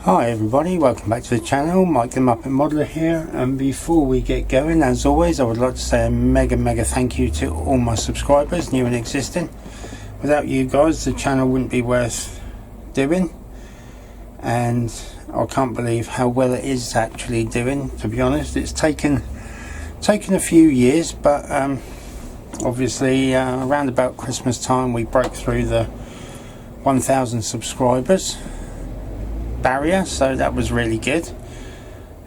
Hi everybody, welcome back to the channel. Mike the Muppet Modeler here, and before we get going, as always, I would like to say a mega thank you to all my subscribers, new and existing. Without you guys, the channel wouldn't be worth doing, and I can't believe how well it is actually doing, to be honest. It's taken a few years, but obviously around about Christmas time we broke through the 1,000 subscribers barrier, so that was really good.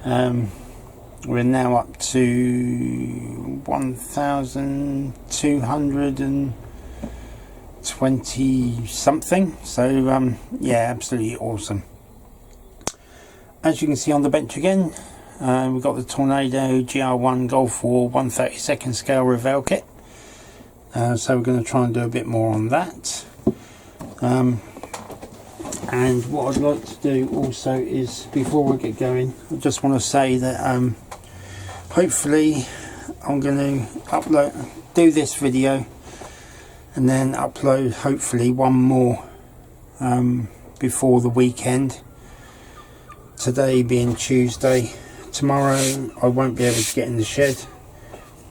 We're now up to 1,220 something, so yeah, absolutely awesome. As you can see on the bench again, we've got the Tornado GR1 Gulf War 1/32 scale Revell kit, so we're going to try and do a bit more on that. And what I'd like to do also is, before we get going, I just want to say that hopefully I'm going to do this video and then upload hopefully one more before the weekend. Today being Tuesday, tomorrow I won't be able to get in the shed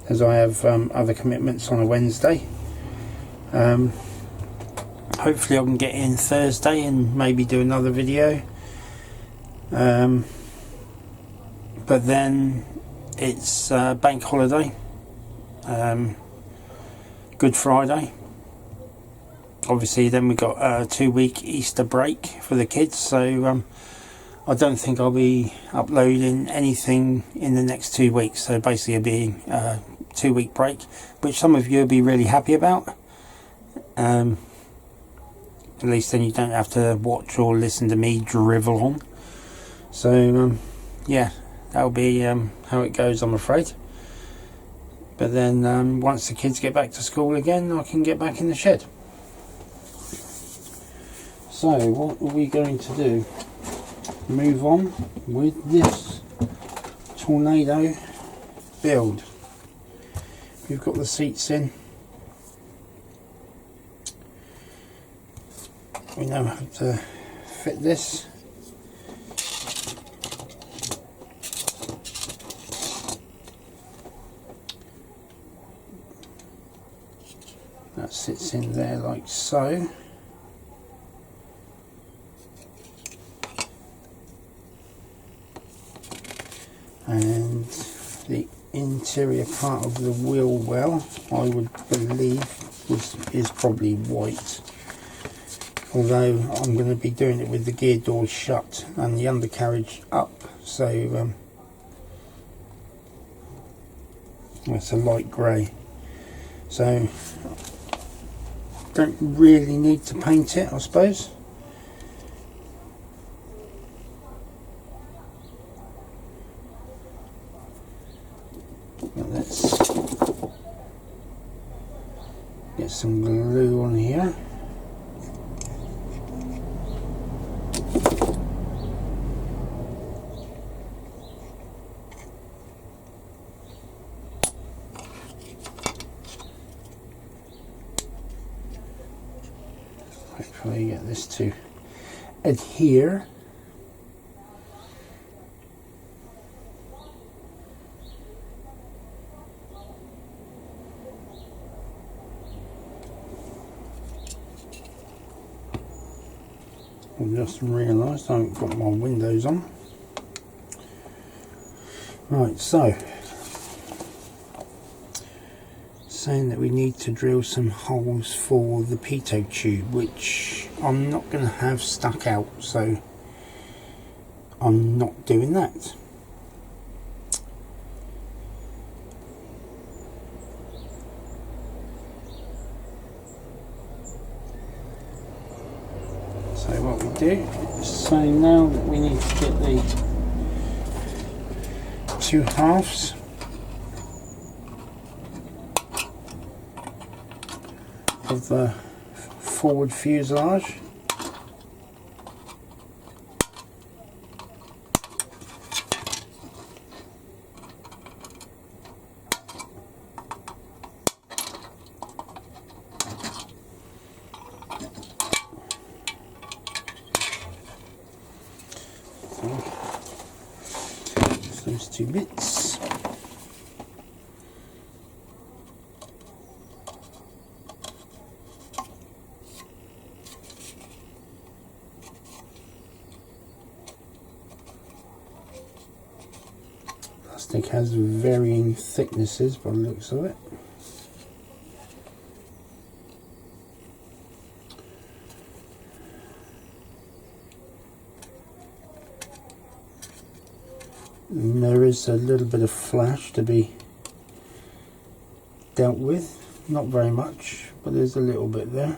as I have other commitments on a Wednesday. Hopefully I can get in Thursday and maybe do another video, but then it's bank holiday, Good Friday. Obviously then we've got a 2-week Easter break for the kids, so I don't think I'll be uploading anything in the next 2 weeks. So basically it'll be a 2-week break, which some of you will be really happy about. At least then you don't have to watch or listen to me drivel on. So yeah, that'll be how it goes, I'm afraid. But then once the kids get back to school again, I can get back in the shed. So what are we going to do? Move on with this Tornado build. We've got the seats in. We know how to fit this. That sits in there like so. And the interior part of the wheel well, I would believe, is probably white. Although I'm going to be doing it with the gear doors shut and the undercarriage up, so it's a light grey. So don't really need to paint it, I suppose. But let's get some glue on here. Hopefully get this to adhere. I've just realised I haven't got my windows on. Right, so saying that we need to drill some holes for the pitot tube, which I'm not going to have stuck out, so I'm not doing that. So what we do is say now that we need to get the 2 halves of the forward fuselage. two bits. Plastic has varying thicknesses by the looks of it. And there is a little bit of flash to be dealt with, not very much, but there's a little bit there.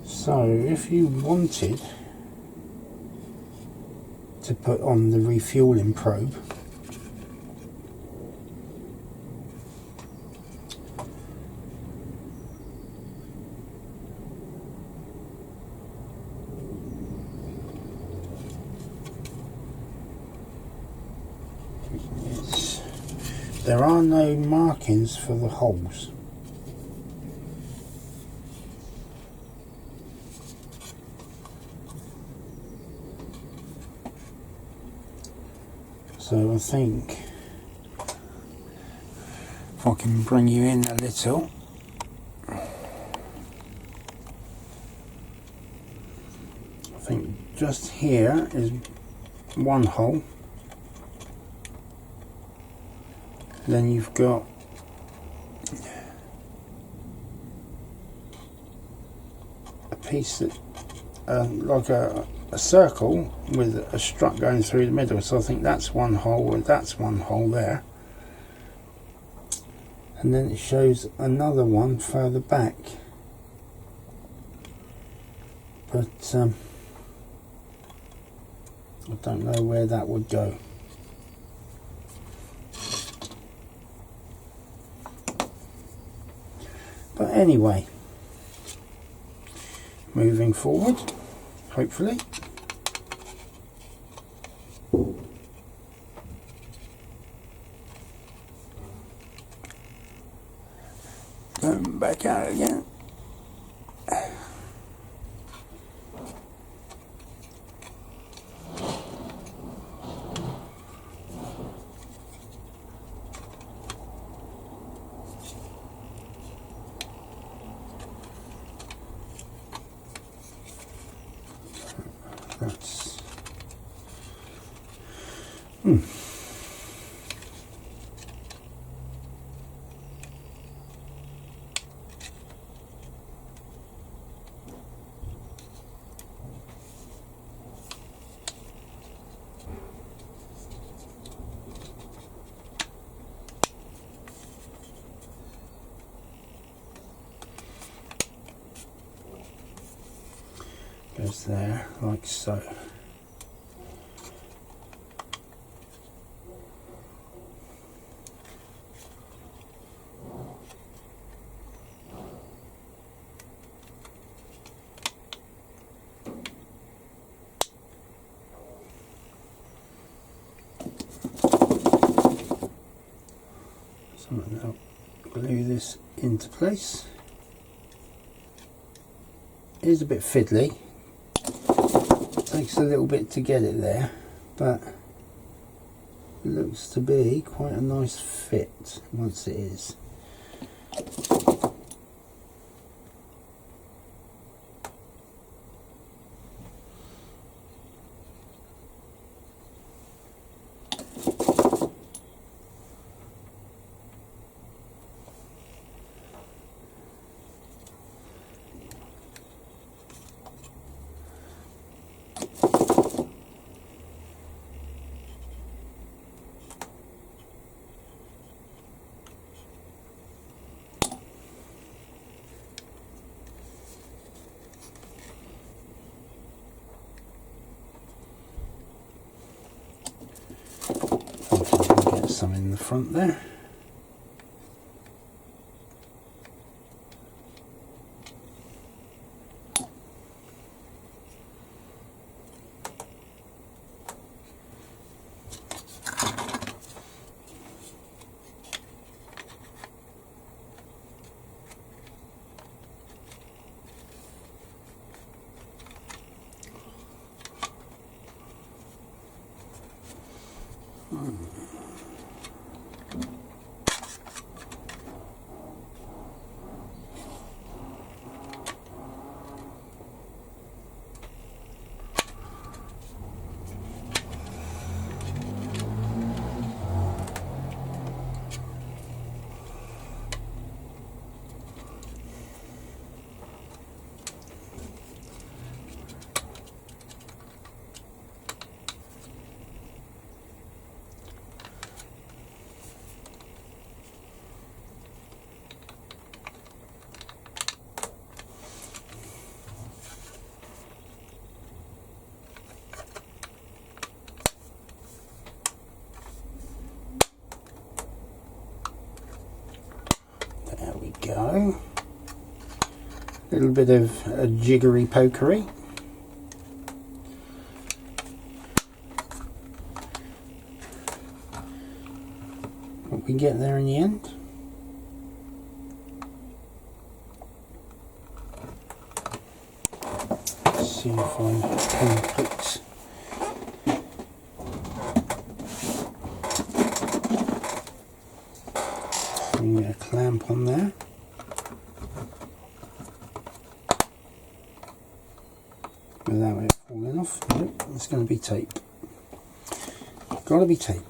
So if you wanted to put on the refueling probe, there are no markings for the holes. So I think if I can bring you in a little, I think just here is one hole, then you've got a piece that like a circle with a strut going through the middle, so I think that's one hole and that's one hole there, and then it shows another one further back, but I don't know where that would go. But anyway, moving forward, hopefully. Going back out again. That's goes there, like so. So now glue this into place. It is a bit fiddly. Takes a little bit to get it there, but it looks to be quite a nice fit once it is. some in the front there. There we go. A little bit of jiggery pokery. What we get there in the end. Let's see if I can put a clamp on there. Without it falling off. Nope, it's going to be tape. Got to be tape.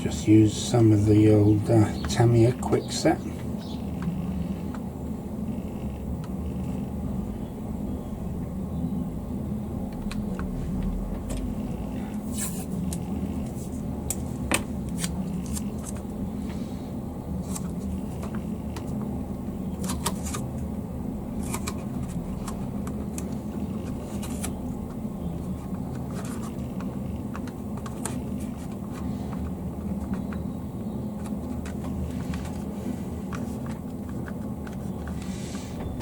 Just use some of the old Tamiya quick set.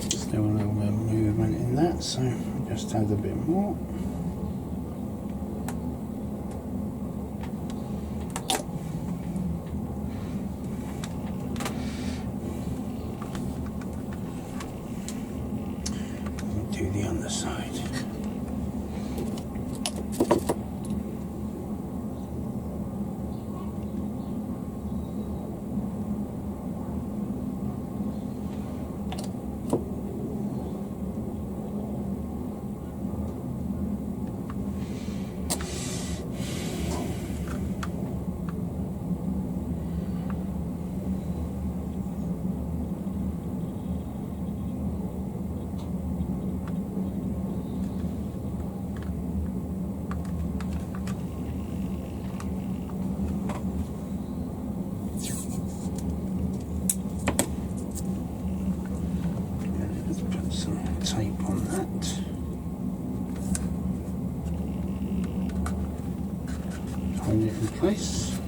Still a little bit of movement in that, so just add a bit more. Do the underside. Tape on that. Hold it in place.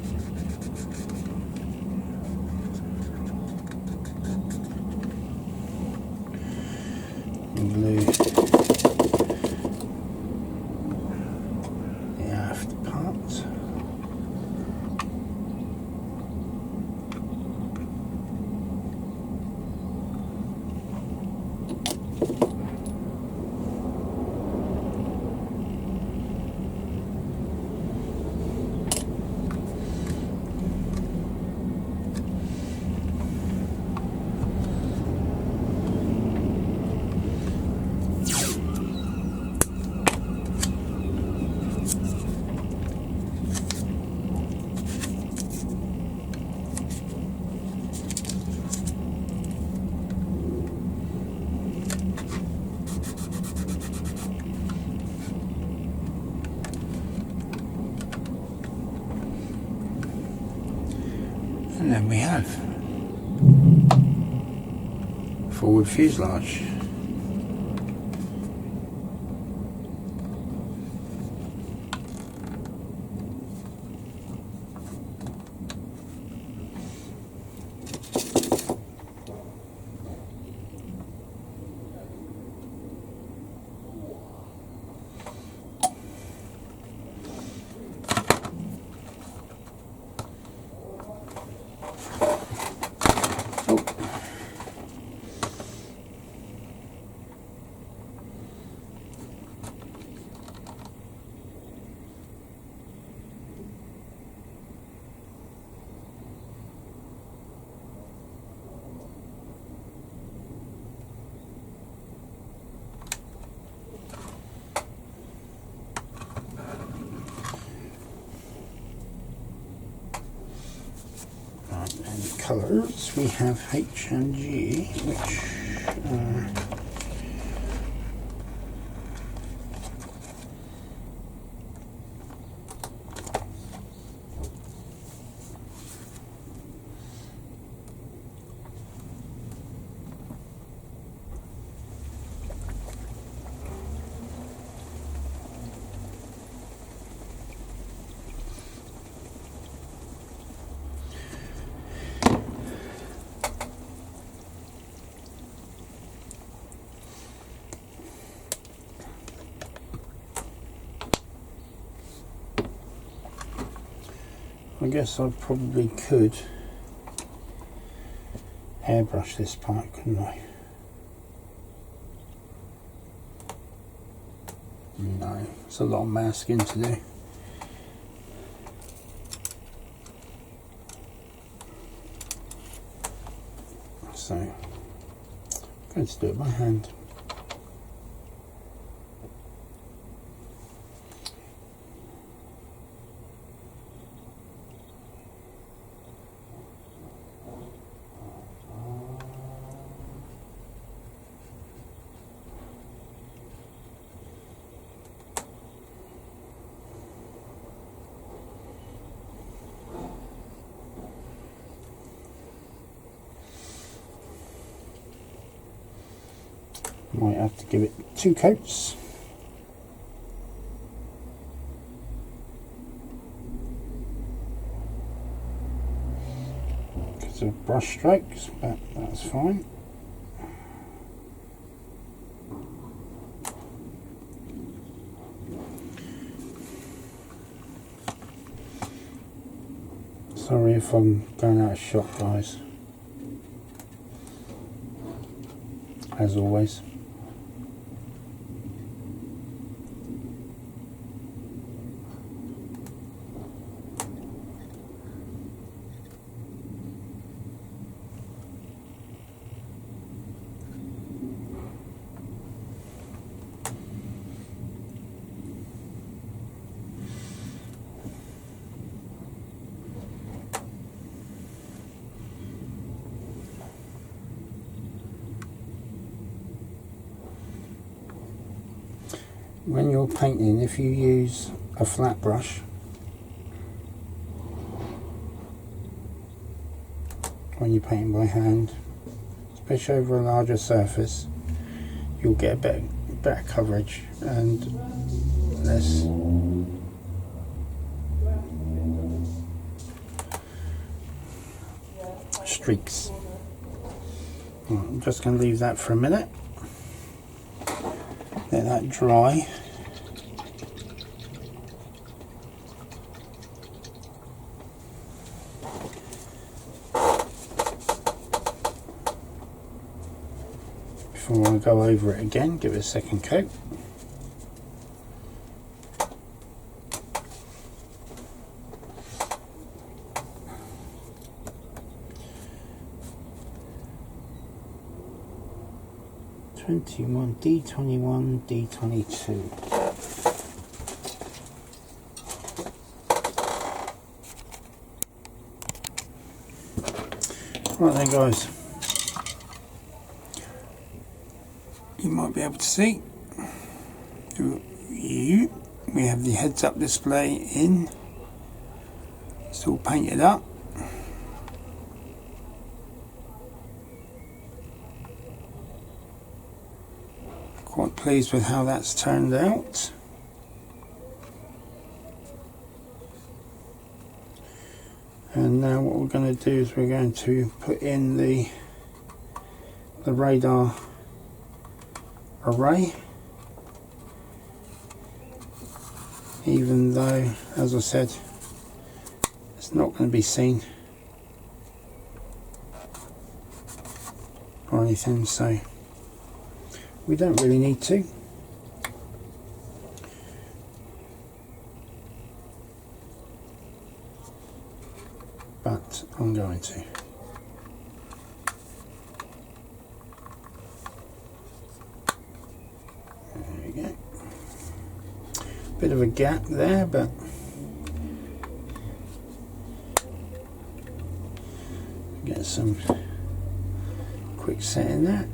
And then we have forward fuselage. And colours, we have H and G, which I guess I probably could airbrush this part, couldn't I? No, it's a lot of masking to do. So I'm going to do it by hand. Might have to give it 2 coats. Because of brush strokes, but that's fine. Sorry if I'm going out of shot, guys. As always. When you're painting, if you use a flat brush, when you're painting by hand, especially over a larger surface, you'll get a better coverage and less streaks. I'm just going to leave that for a minute. Let that dry. Before I go over it again, give it a second coat. D21, D22. Right then, guys, you might be able to see we have the heads-up display in. It's all painted up. pleased with how that's turned out. And now what we're going to do is we're going to put in the radar array, even though, as I said, it's not going to be seen or anything, so we don't really need to. But I'm going to. There we go. Bit of a gap there, but get some quick set in there.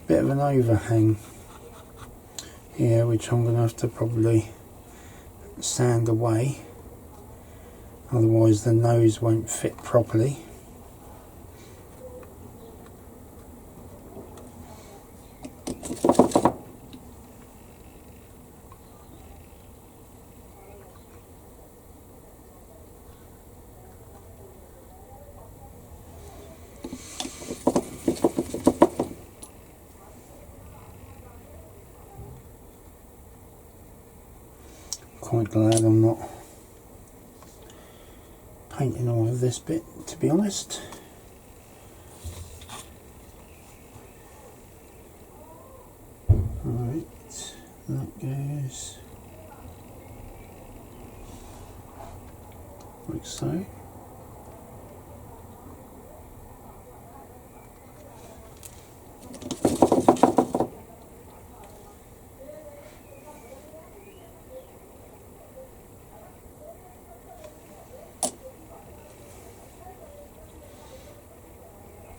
Bit of an overhang here, which I'm going to have to probably sand away, otherwise the nose won't fit properly. Quite glad I'm not painting all of this bit, to be honest. Right, that goes like so.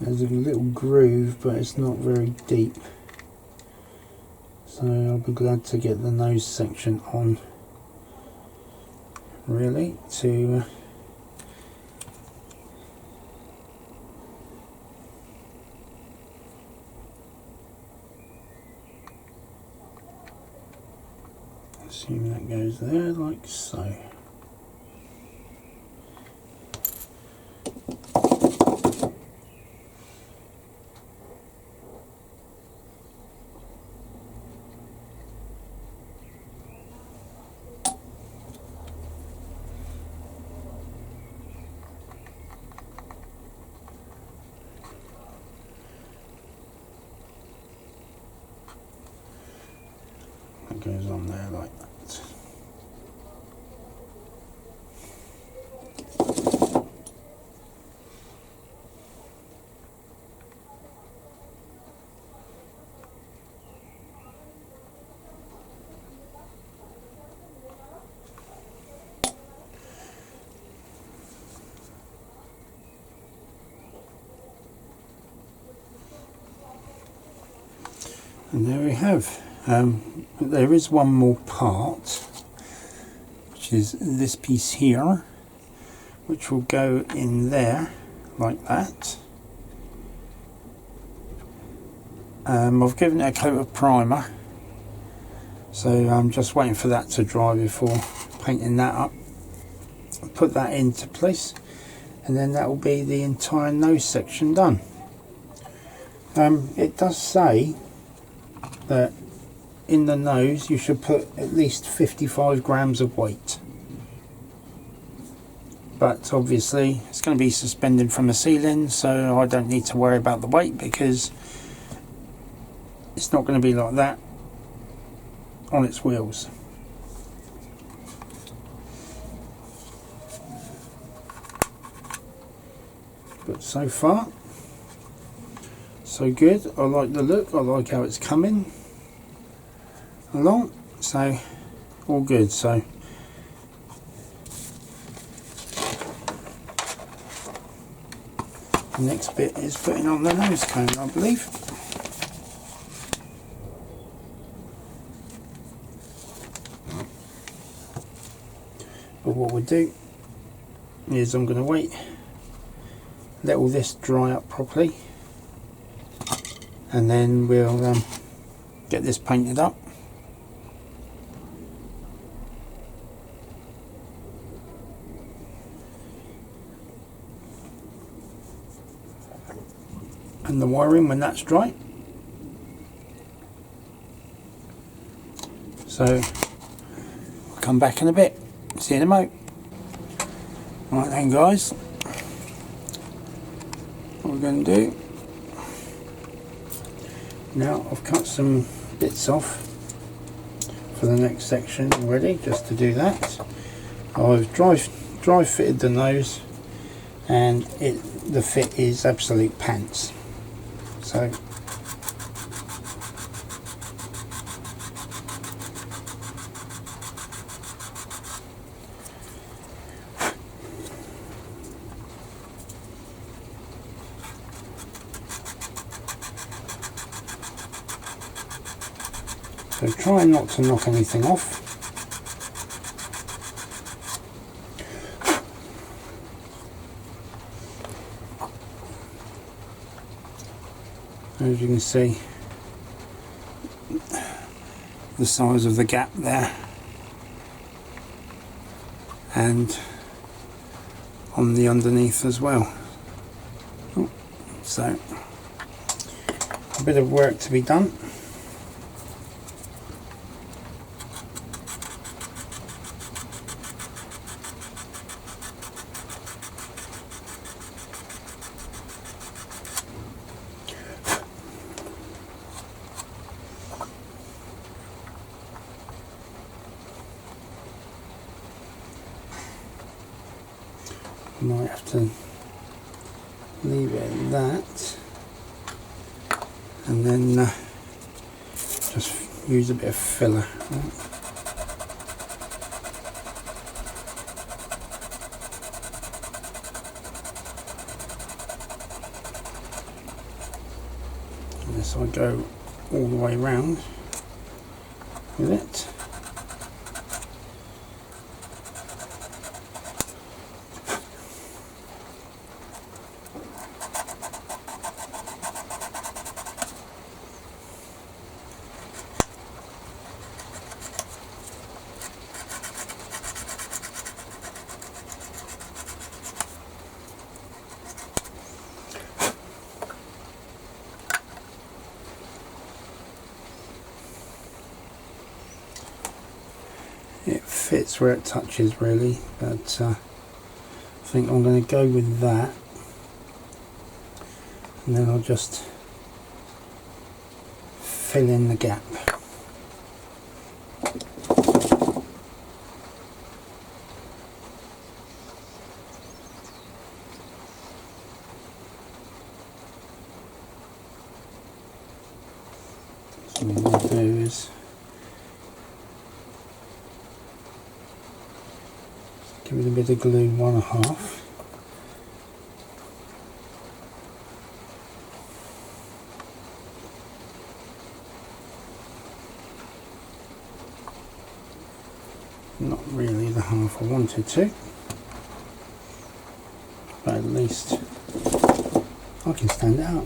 There's a little groove, but it's not very deep, so I'll be glad to get the nose section on, really, to assume that goes there like so. That goes on there like that. And there we have. There is one more part, which is this piece here, which will go in there like that. I've given it a coat of primer, so I'm just waiting for that to dry before painting that up. I'll put that into place, and then that will be the entire nose section done. It does say that in the nose you should put at least 55 grams of weight, but obviously it's going to be suspended from the ceiling, so I don't need to worry about the weight because it's not going to be like that on its wheels. But so far so good. I like the look, I like how it's coming along, so all good. So The next bit is putting on the nose cone, I believe. But what we'll do is I'm going to wait, let all this dry up properly, and then we'll get this painted up. And the wiring when that's dry. So I'll come back in a bit. See you in a mo. Right then guys, what we're going to do now, I've cut some bits off for the next section already, just to do that. I've dry fitted the nose, and the fit is absolute pants. So try not to knock anything off. As you can see, the size of the gap there, and on the underneath as well. So a bit of work to be done. Might have to leave it at that, and then just use a bit of filler. This I go all the way round with it. It fits where it touches really, but I think I'm going to go with that, and then I'll just fill in the gap. So what I'll do is give it a bit of glue, 1.5. Not really the half I wanted to, but at least I can stand it up.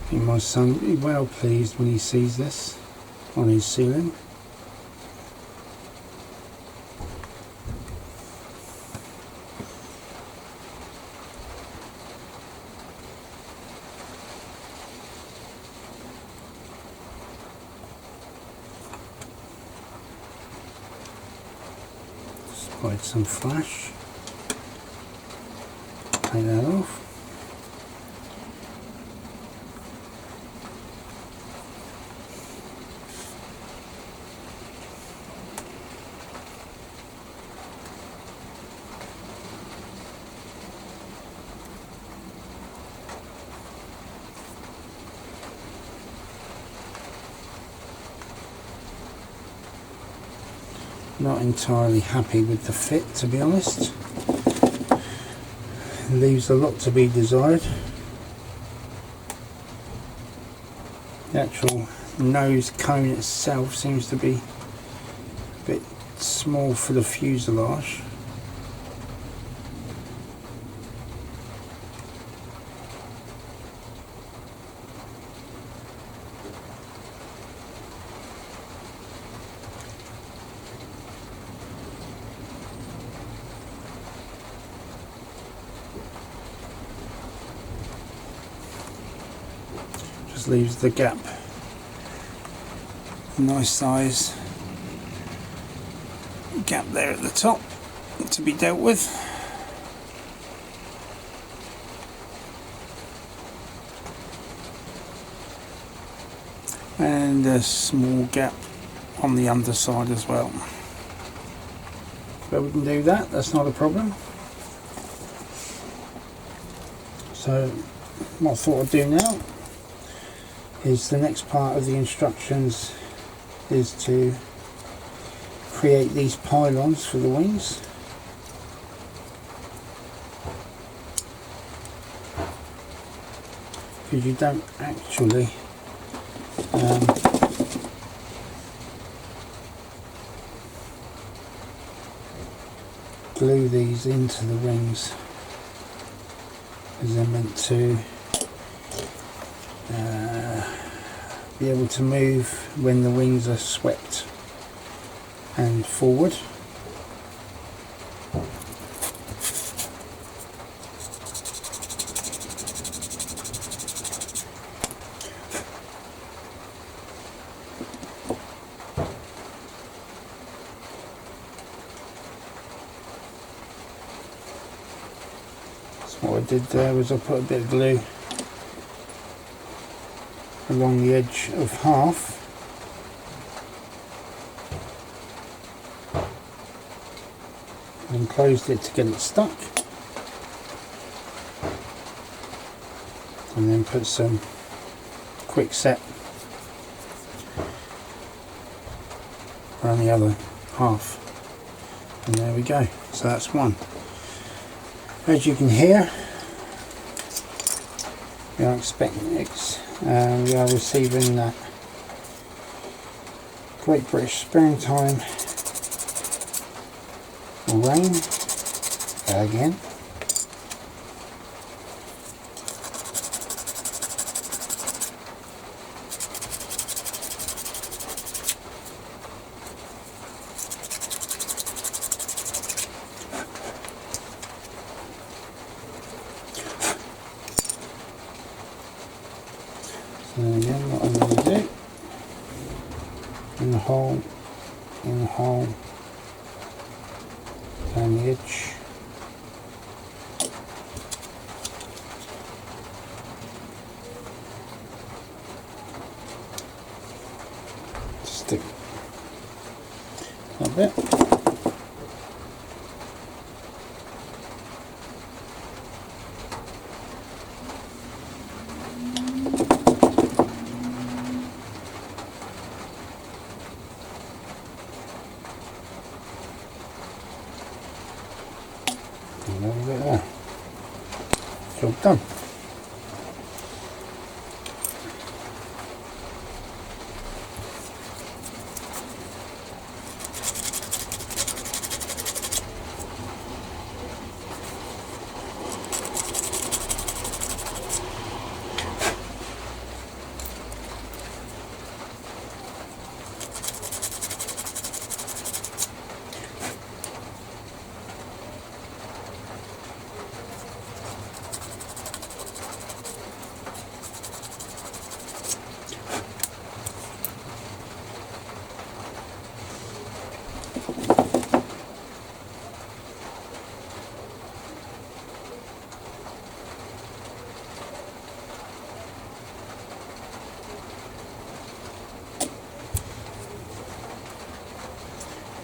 I think my son will be well pleased when he sees this on his ceiling. hide some flash. Take that off. Not entirely happy with the fit, to be honest. It leaves a lot to be desired. The actual nose cone itself seems to be a bit small for the fuselage. Leaves the gap nice size gap there at the top to be dealt with. And a small gap on the underside as well. But we can do that, that's not a problem. So what I thought I'd do now is the next part of the instructions is to create these pylons for the wings. Because you don't actually glue these into the wings, because they're meant to be able to move when the wings are swept and forward. So what I did there was I put a bit of glue along the edge of half, and closed it to get it stuck, and then put some quick set around the other half, and there we go. So that's one. As you can hear, we are expecting it. We are receiving that Great British Springtime rain again. So again, what I'm going to do, in the hole, down the edge, stick a bit. A little bit there. Job done.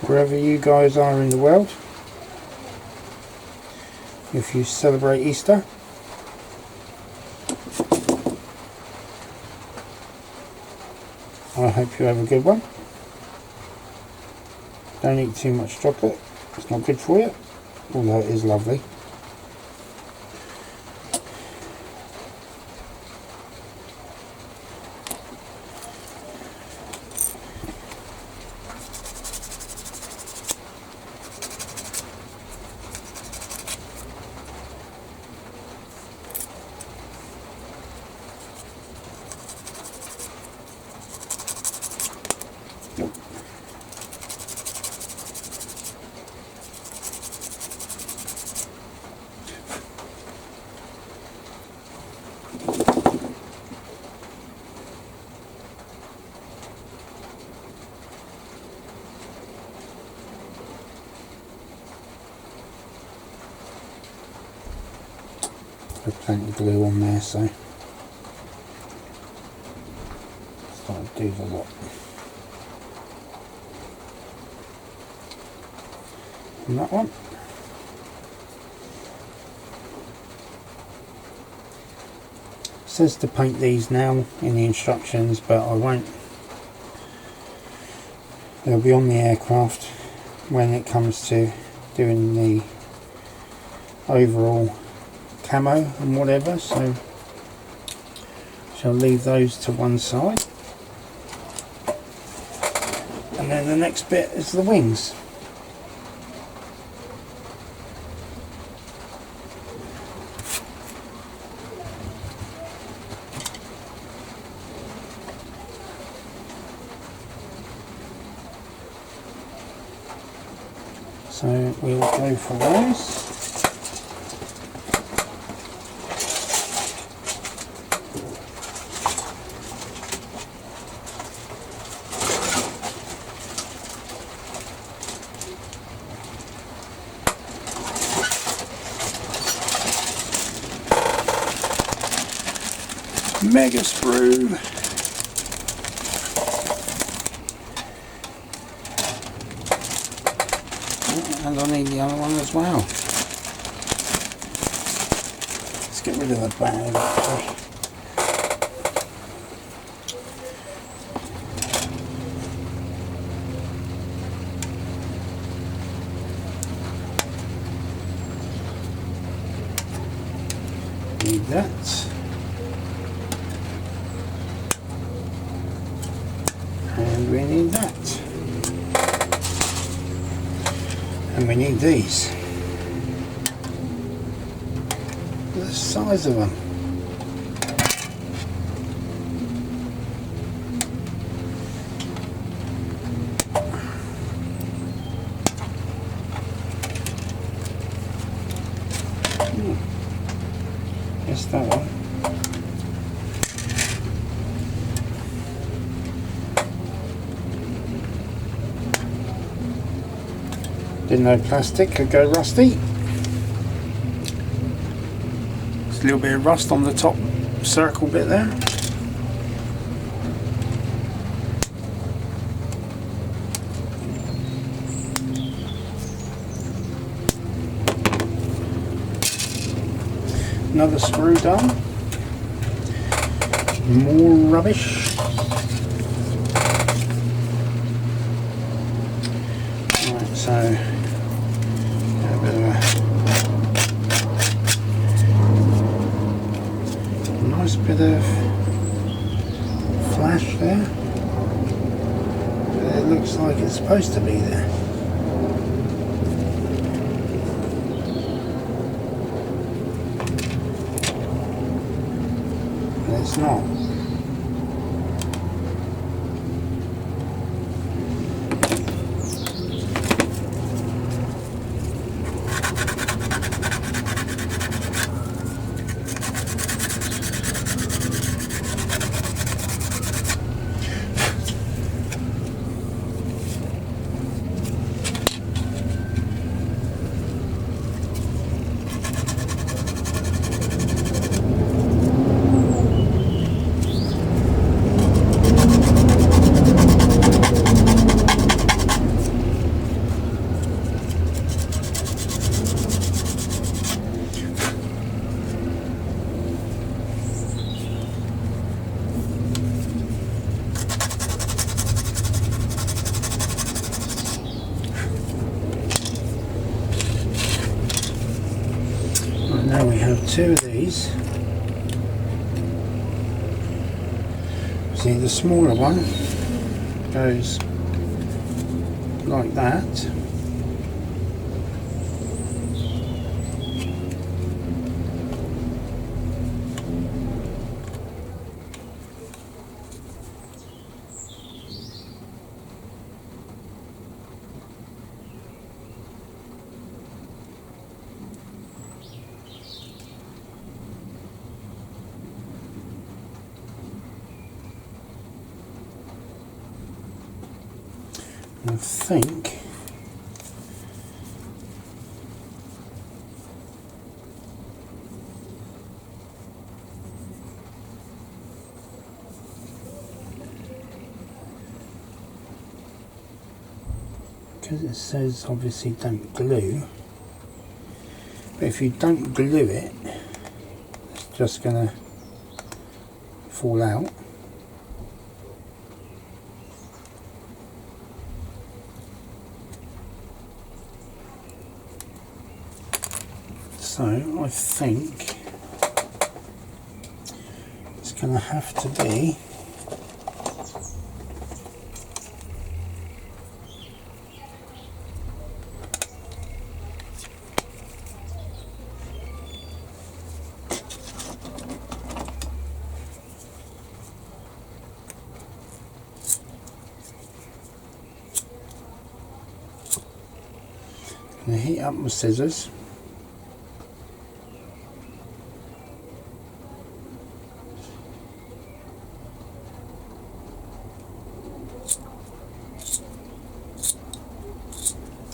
wherever you guys are in the world, if you celebrate Easter. I hope you have a good one. Don't eat too much chocolate, it's not good for you, although it is lovely. There's plenty of glue on there, so that'll do the lot. And that one. It says to paint these now in the instructions, but I won't. They'll be on the aircraft when it comes to doing the overall camo and whatever, so shall leave those to one side. And then the next bit is the wings. So we'll go for those. Mega sprue. And I need the other one as well. Let's get rid of the bag actually. Need that. And we need that. And we need these. Look at the size of them. Yes, that one. Didn't know plastic could go rusty. There's a little bit of rust on the top circle bit there. Another screw done. More rubbish. Right, so a bit of a nice bit of flash there. It looks like it's supposed to be there. But it's not. have two of these. See, the smaller one goes like that. I think because it says obviously don't glue, but if you don't glue it, it's just gonna fall out. So I think it's going to have to be going to heat up my scissors.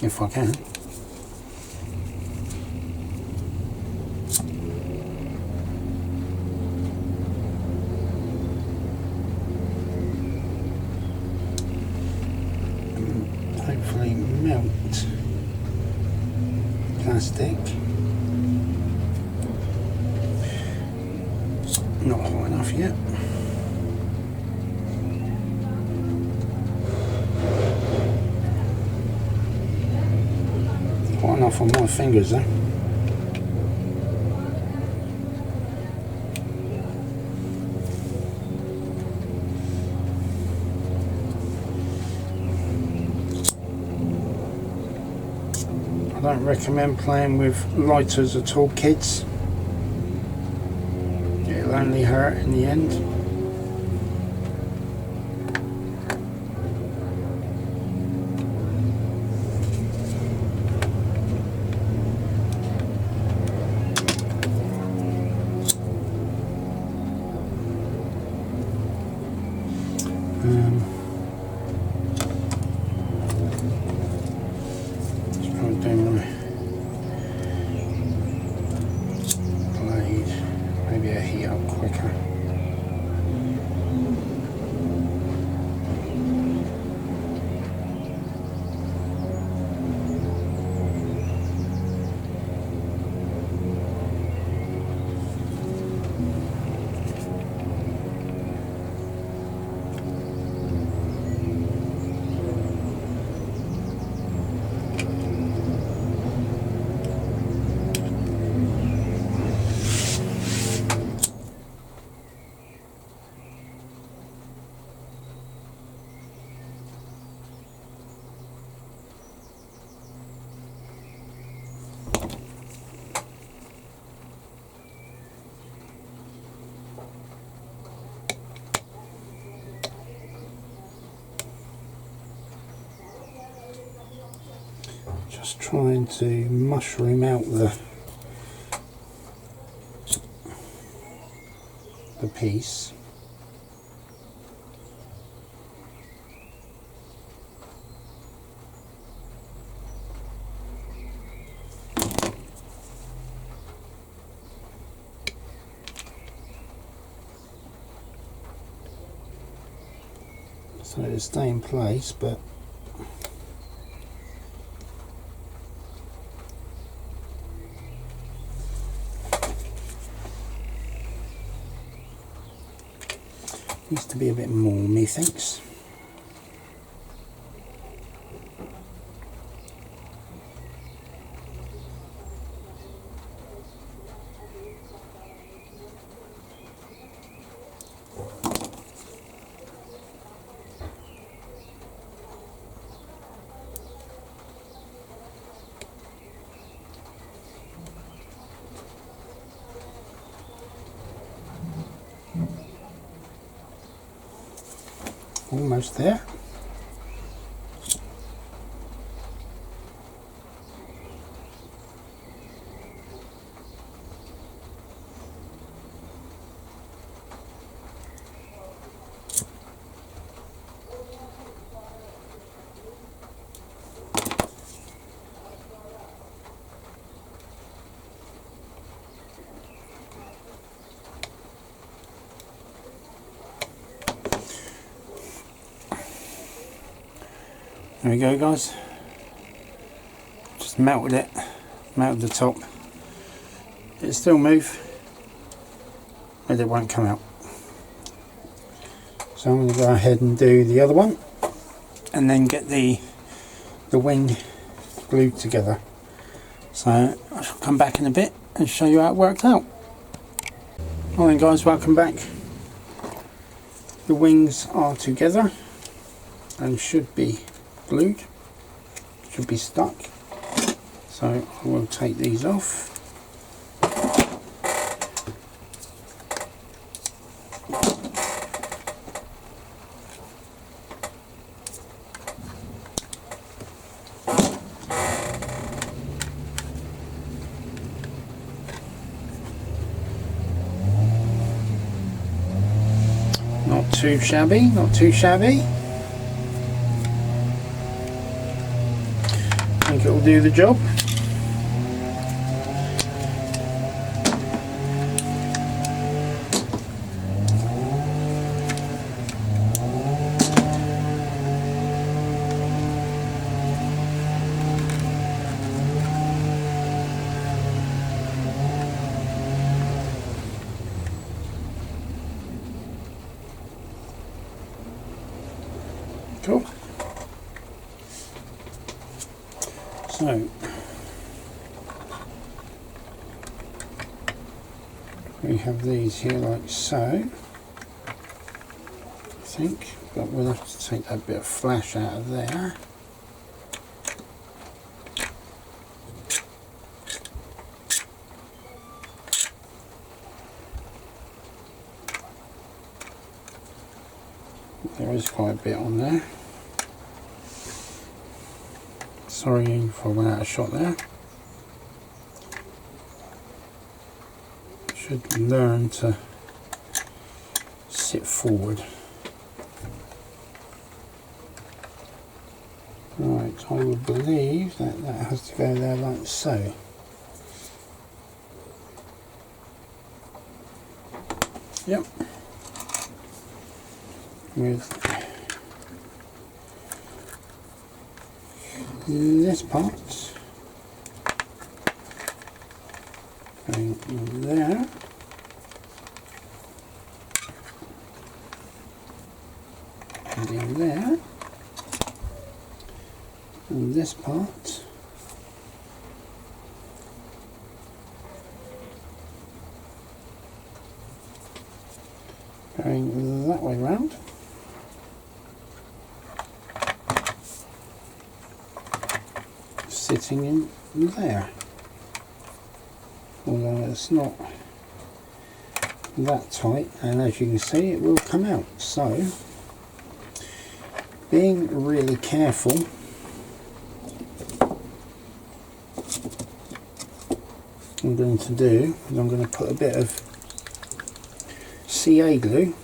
If I can. And hopefully melt plastic. Not hot enough yet. Hot enough on my fingers though. I don't recommend playing with lighters at all, kids. It'll only hurt in the end. Maybe I heat up quicker. Just trying to mushroom out the piece. So it'll stay in place, but needs to be a bit more, methinks. almost there. There we go, guys. Just melted it, melted the top. It'll still move, but it won't come out. So I'm going to go ahead and do the other one, and then get the wing glued together. So I shall come back in a bit and show you how it worked out. Morning, guys. Welcome back. The wings are together and should be glued, should be stuck. So I will take these off. Not too shabby, not too shabby. I think it will do the job. Cool. So we have these here like so, I think, but we'll have to take that bit of flash out of there. There is quite a bit on there. Sorry if I went out of shot there. Should learn to sit forward. Right, I would believe that that has to go there like so. Yep. With this part going in there, and in there, and this part going that way round. Sitting in there, although it's not that tight, and as you can see it will come out. So being really careful, I'm going to do is I'm going to put a bit of CA glue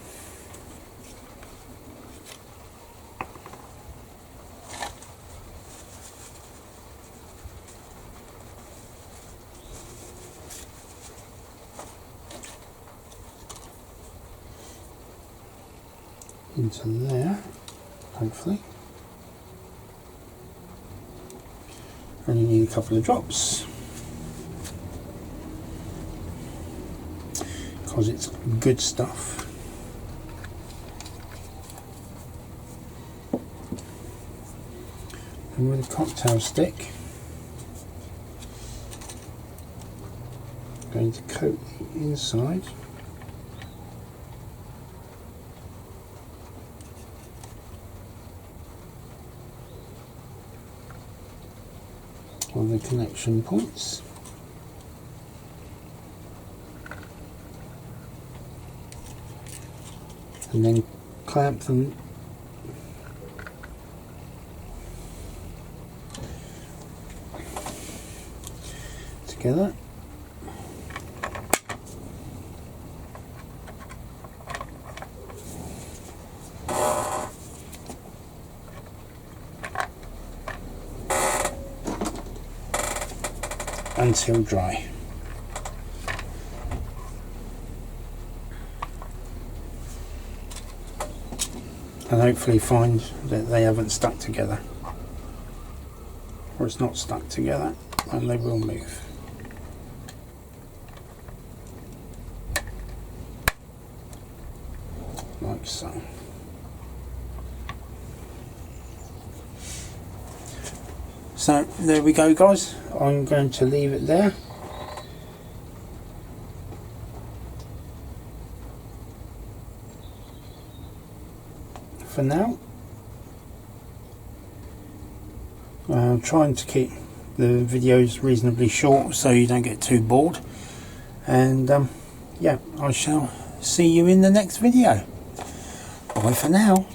into there, hopefully. Only need a couple of drops because it's good stuff. And with a cocktail stick, I'm going to coat the inside on the connection points. And then clamp them together. Until dry. And hopefully find that they haven't stuck together, or it's not stuck together, and they will move. Like so. So there we go, guys. I'm going to leave it there. For now. I'm trying to keep the videos reasonably short so you don't get too bored. And yeah, I shall see you in the next video. Bye for now.